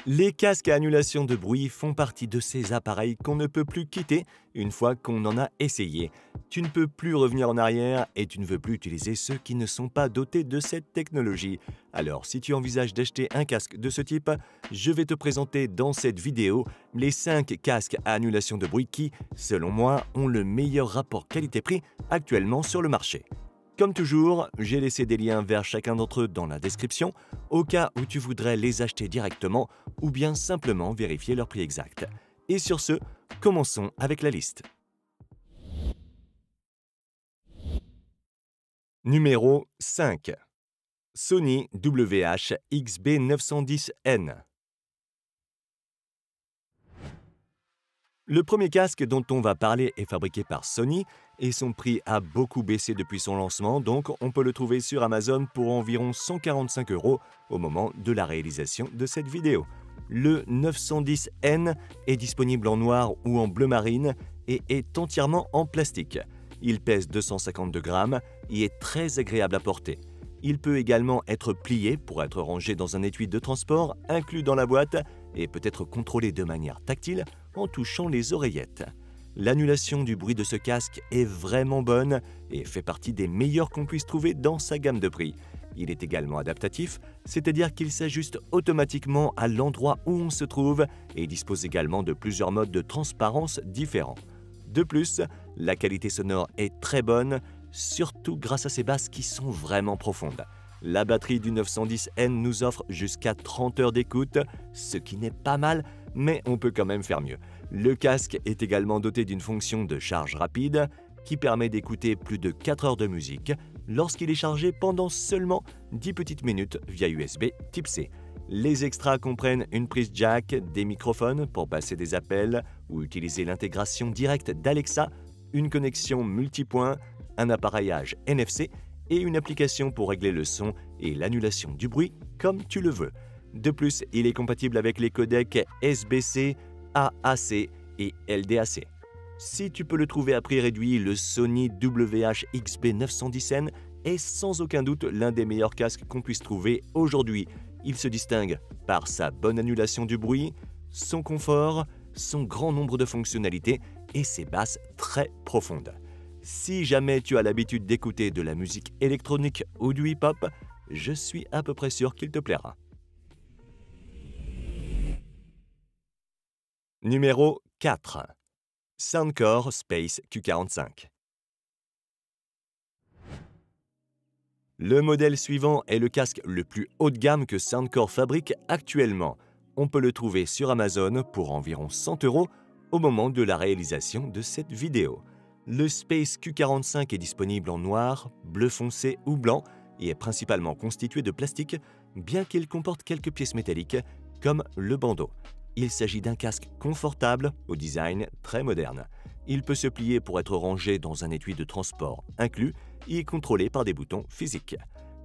Les casques à annulation de bruit font partie de ces appareils qu'on ne peut plus quitter une fois qu'on en a essayé. Tu ne peux plus revenir en arrière et tu ne veux plus utiliser ceux qui ne sont pas dotés de cette technologie. Alors, si tu envisages d'acheter un casque de ce type, je vais te présenter dans cette vidéo les 5 casques à annulation de bruit qui, selon moi, ont le meilleur rapport qualité-prix actuellement sur le marché. Comme toujours, j'ai laissé des liens vers chacun d'entre eux dans la description, au cas où tu voudrais les acheter directement ou bien simplement vérifier leur prix exact. Et sur ce, commençons avec la liste. Numéro 5. Sony WH-XB910N. Le premier casque dont on va parler est fabriqué par Sony et son prix a beaucoup baissé depuis son lancement, donc on peut le trouver sur Amazon pour environ 145 € au moment de la réalisation de cette vidéo. Le 910N est disponible en noir ou en bleu marine et est entièrement en plastique. Il pèse 252 grammes et est très agréable à porter. Il peut également être plié pour être rangé dans un étui de transport inclus dans la boîte et peut être contrôlé de manière tactile en touchant les oreillettes. L'annulation du bruit de ce casque est vraiment bonne et fait partie des meilleurs qu'on puisse trouver dans sa gamme de prix. Il est également adaptatif, c'est-à-dire qu'il s'ajuste automatiquement à l'endroit où on se trouve et dispose également de plusieurs modes de transparence différents. De plus, la qualité sonore est très bonne, surtout grâce à ses basses qui sont vraiment profondes. La batterie du 910N nous offre jusqu'à 30 heures d'écoute, ce qui n'est pas mal, mais on peut quand même faire mieux. Le casque est également doté d'une fonction de charge rapide qui permet d'écouter plus de 4 heures de musique lorsqu'il est chargé pendant seulement 10 petites minutes via USB Type C. Les extras comprennent une prise jack, des microphones pour passer des appels ou utiliser l'intégration directe d'Alexa, une connexion multipoint, un appareillage NFC et une application pour régler le son et l'annulation du bruit comme tu le veux. De plus, il est compatible avec les codecs SBC, AAC et LDAC. Si tu peux le trouver à prix réduit, le Sony WH-XB910N est sans aucun doute l'un des meilleurs casques qu'on puisse trouver aujourd'hui. Il se distingue par sa bonne annulation du bruit, son confort, son grand nombre de fonctionnalités et ses basses très profondes. Si jamais tu as l'habitude d'écouter de la musique électronique ou du hip-hop, je suis à peu près sûr qu'il te plaira. Numéro 4. Soundcore Space Q45. Le modèle suivant est le casque le plus haut de gamme que Soundcore fabrique actuellement. On peut le trouver sur Amazon pour environ 100 € au moment de la réalisation de cette vidéo. Le Space Q45 est disponible en noir, bleu foncé ou blanc et est principalement constitué de plastique, bien qu'il comporte quelques pièces métalliques comme le bandeau. Il s'agit d'un casque confortable au design très moderne. Il peut se plier pour être rangé dans un étui de transport inclus et est contrôlé par des boutons physiques.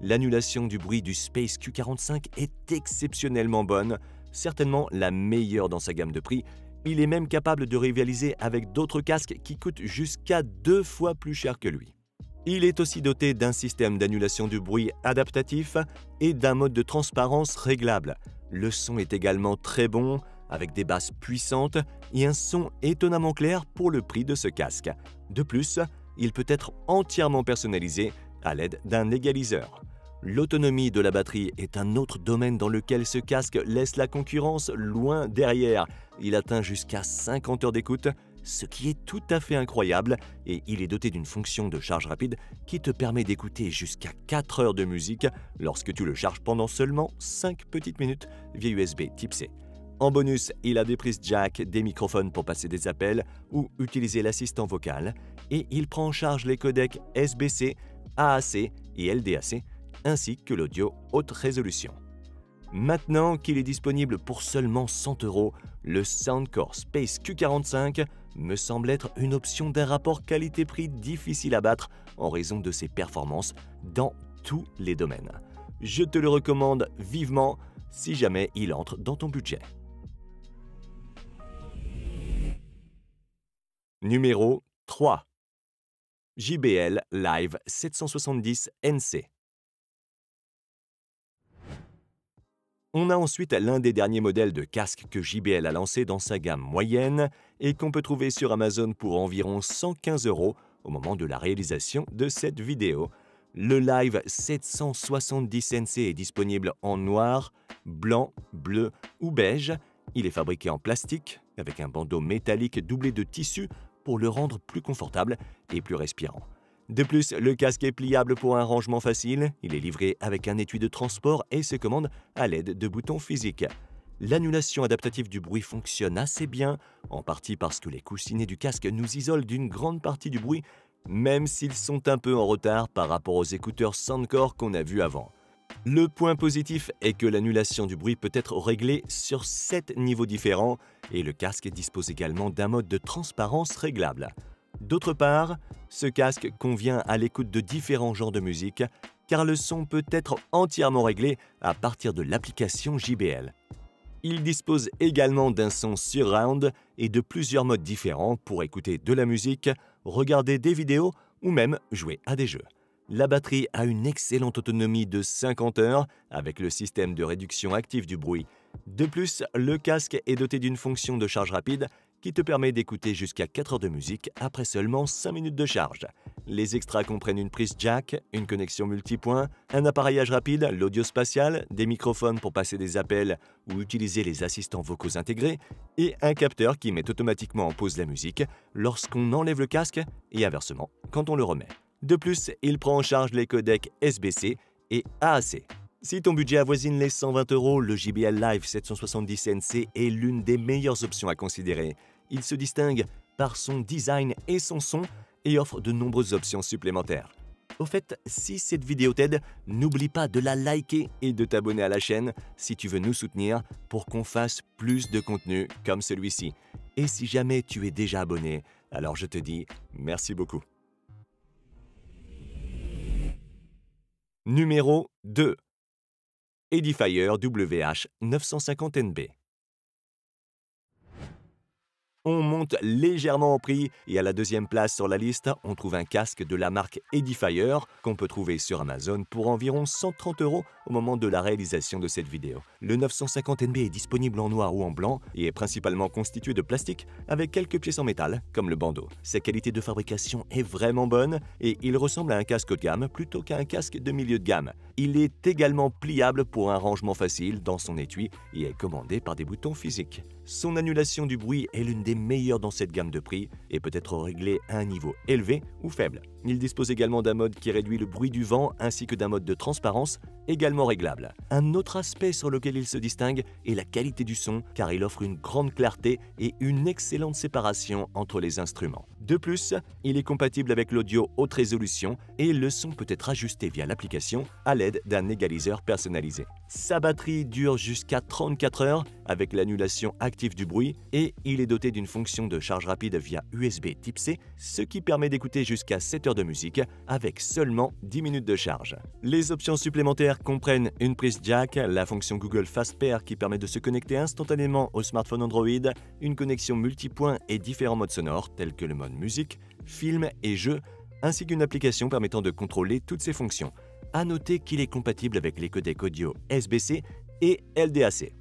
L'annulation du bruit du Space Q45 est exceptionnellement bonne, certainement la meilleure dans sa gamme de prix. Il est même capable de rivaliser avec d'autres casques qui coûtent jusqu'à 2 fois plus cher que lui. Il est aussi doté d'un système d'annulation du bruit adaptatif et d'un mode de transparence réglable. Le son est également très bon, avec des basses puissantes et un son étonnamment clair pour le prix de ce casque. De plus, il peut être entièrement personnalisé à l'aide d'un égaliseur. L'autonomie de la batterie est un autre domaine dans lequel ce casque laisse la concurrence loin derrière. Il atteint jusqu'à 50 heures d'écoute, ce qui est tout à fait incroyable, et il est doté d'une fonction de charge rapide qui te permet d'écouter jusqu'à 4 heures de musique lorsque tu le charges pendant seulement 5 petites minutes via USB Type C. En bonus, il a des prises jack, des microphones pour passer des appels ou utiliser l'assistant vocal, et il prend en charge les codecs SBC, AAC et LDAC, ainsi que l'audio haute résolution. Maintenant qu'il est disponible pour seulement 100 €, le Soundcore Space Q45 me semble être une option d'un rapport qualité-prix difficile à battre en raison de ses performances dans tous les domaines. Je te le recommande vivement si jamais il entre dans ton budget. Numéro 3. JBL Live 770 NC. On a ensuite l'un des derniers modèles de casque que JBL a lancé dans sa gamme moyenne et qu'on peut trouver sur Amazon pour environ 115 € au moment de la réalisation de cette vidéo. Le Live 770 NC est disponible en noir, blanc, bleu ou beige. Il est fabriqué en plastique avec un bandeau métallique doublé de tissu pour le rendre plus confortable et plus respirant. De plus, le casque est pliable pour un rangement facile, il est livré avec un étui de transport et se commande à l'aide de boutons physiques. L'annulation adaptative du bruit fonctionne assez bien, en partie parce que les coussinets du casque nous isolent d'une grande partie du bruit, même s'ils sont un peu en retard par rapport aux écouteurs Soundcore qu'on a vus avant. Le point positif est que l'annulation du bruit peut être réglée sur 7 niveaux différents et le casque dispose également d'un mode de transparence réglable. D'autre part, ce casque convient à l'écoute de différents genres de musique car le son peut être entièrement réglé à partir de l'application JBL. Il dispose également d'un son surround et de plusieurs modes différents pour écouter de la musique, regarder des vidéos ou même jouer à des jeux. La batterie a une excellente autonomie de 50 heures avec le système de réduction active du bruit. De plus, le casque est doté d'une fonction de charge rapide qui te permet d'écouter jusqu'à 4 heures de musique après seulement 5 minutes de charge. Les extras comprennent une prise jack, une connexion multipoint, un appareillage rapide, l'audio spatial, des microphones pour passer des appels ou utiliser les assistants vocaux intégrés et un capteur qui met automatiquement en pause la musique lorsqu'on enlève le casque et inversement quand on le remet. De plus, il prend en charge les codecs SBC et AAC. Si ton budget avoisine les 120 €, le JBL Live 770 NC est l'une des meilleures options à considérer. Il se distingue par son design et son son et offre de nombreuses options supplémentaires. Au fait, si cette vidéo t'aide, n'oublie pas de la liker et de t'abonner à la chaîne si tu veux nous soutenir pour qu'on fasse plus de contenu comme celui-ci. Et si jamais tu es déjà abonné, alors je te dis merci beaucoup. Numéro 2. Edifier WH-950NB. On monte légèrement en prix et à la deuxième place sur la liste, on trouve un casque de la marque Edifier qu'on peut trouver sur Amazon pour environ 130 € au moment de la réalisation de cette vidéo. Le 950NB est disponible en noir ou en blanc et est principalement constitué de plastique avec quelques pièces en métal comme le bandeau. Sa qualité de fabrication est vraiment bonne et il ressemble à un casque haut de gamme plutôt qu'à un casque de milieu de gamme. Il est également pliable pour un rangement facile dans son étui et est commandé par des boutons physiques. Son annulation du bruit est l'une des meilleures dans cette gamme de prix et peut être réglée à un niveau élevé ou faible. Il dispose également d'un mode qui réduit le bruit du vent ainsi que d'un mode de transparence également réglable. Un autre aspect sur lequel il se distingue est la qualité du son car il offre une grande clarté et une excellente séparation entre les instruments. De plus, il est compatible avec l'audio haute résolution et le son peut être ajusté via l'application à l'aide d'un égaliseur personnalisé. Sa batterie dure jusqu'à 34 heures avec l'annulation active du bruit et il est doté d'une fonction de charge rapide via USB Type C, ce qui permet d'écouter jusqu'à 7 heures de musique avec seulement 10 minutes de charge. Les options supplémentaires comprennent une prise jack, la fonction Google Fast Pair qui permet de se connecter instantanément au smartphone Android, une connexion multipoint et différents modes sonores tels que le mode musique, film et jeu, ainsi qu'une application permettant de contrôler toutes ces fonctions. À noter qu'il est compatible avec les codecs audio SBC et LDAC.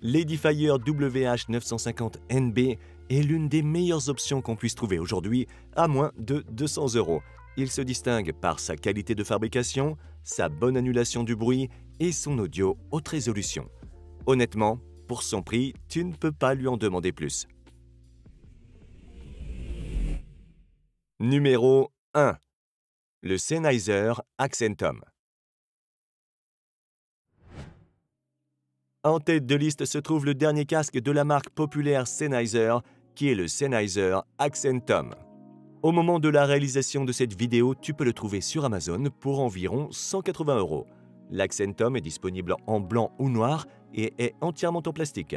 L'Edifier WH-950NB est l'une des meilleures options qu'on puisse trouver aujourd'hui à moins de 200 €. Il se distingue par sa qualité de fabrication, sa bonne annulation du bruit et son audio haute résolution. Honnêtement, pour son prix, tu ne peux pas lui en demander plus. Numéro 1. Le Sennheiser Accentum. En tête de liste se trouve le dernier casque de la marque populaire Sennheiser, qui est le Sennheiser Accentum. Au moment de la réalisation de cette vidéo, tu peux le trouver sur Amazon pour environ 180 €. L'Accentum est disponible en blanc ou noir et est entièrement en plastique.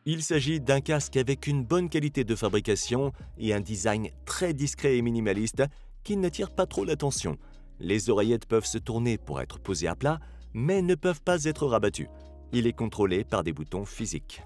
Il s'agit d'un casque avec une bonne qualité de fabrication et un design très discret et minimaliste qui n'attire pas trop l'attention. Les oreillettes peuvent se tourner pour être posées à plat, mais ne peuvent pas être rabattues. Il est contrôlé par des boutons physiques.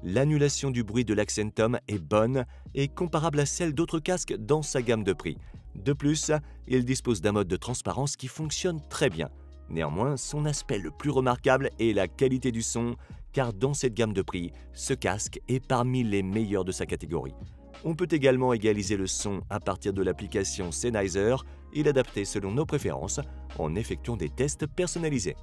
L'annulation du bruit de l'Accentum est bonne et comparable à celle d'autres casques dans sa gamme de prix. De plus, il dispose d'un mode de transparence qui fonctionne très bien. Néanmoins, son aspect le plus remarquable est la qualité du son, car dans cette gamme de prix, ce casque est parmi les meilleurs de sa catégorie. On peut également égaliser le son à partir de l'application Sennheiser et l'adapter selon nos préférences en effectuant des tests personnalisés.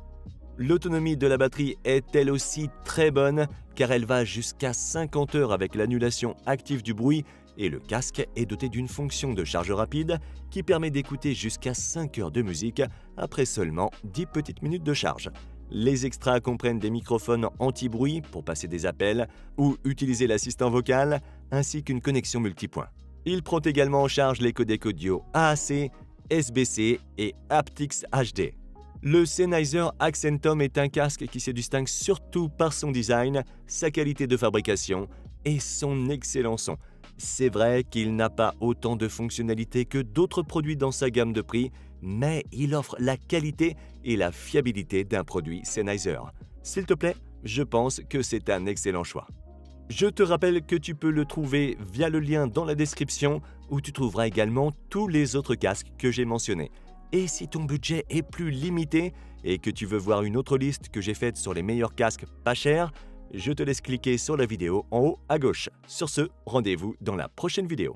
L'autonomie de la batterie est elle aussi très bonne car elle va jusqu'à 50 heures avec l'annulation active du bruit et le casque est doté d'une fonction de charge rapide qui permet d'écouter jusqu'à 5 heures de musique après seulement 10 petites minutes de charge. Les extras comprennent des microphones anti-bruit pour passer des appels ou utiliser l'assistant vocal, ainsi qu'une connexion multipoint. Il prend également en charge les codecs audio AAC, SBC et aptX HD. Le Sennheiser Accentum est un casque qui se distingue surtout par son design, sa qualité de fabrication et son excellent son. C'est vrai qu'il n'a pas autant de fonctionnalités que d'autres produits dans sa gamme de prix, mais il offre la qualité et la fiabilité d'un produit Sennheiser. S'il te plaît, je pense que c'est un excellent choix. Je te rappelle que tu peux le trouver via le lien dans la description où tu trouveras également tous les autres casques que j'ai mentionnés. Et si ton budget est plus limité et que tu veux voir une autre liste que j'ai faite sur les meilleurs casques pas chers, je te laisse cliquer sur la vidéo en haut à gauche. Sur ce, rendez-vous dans la prochaine vidéo.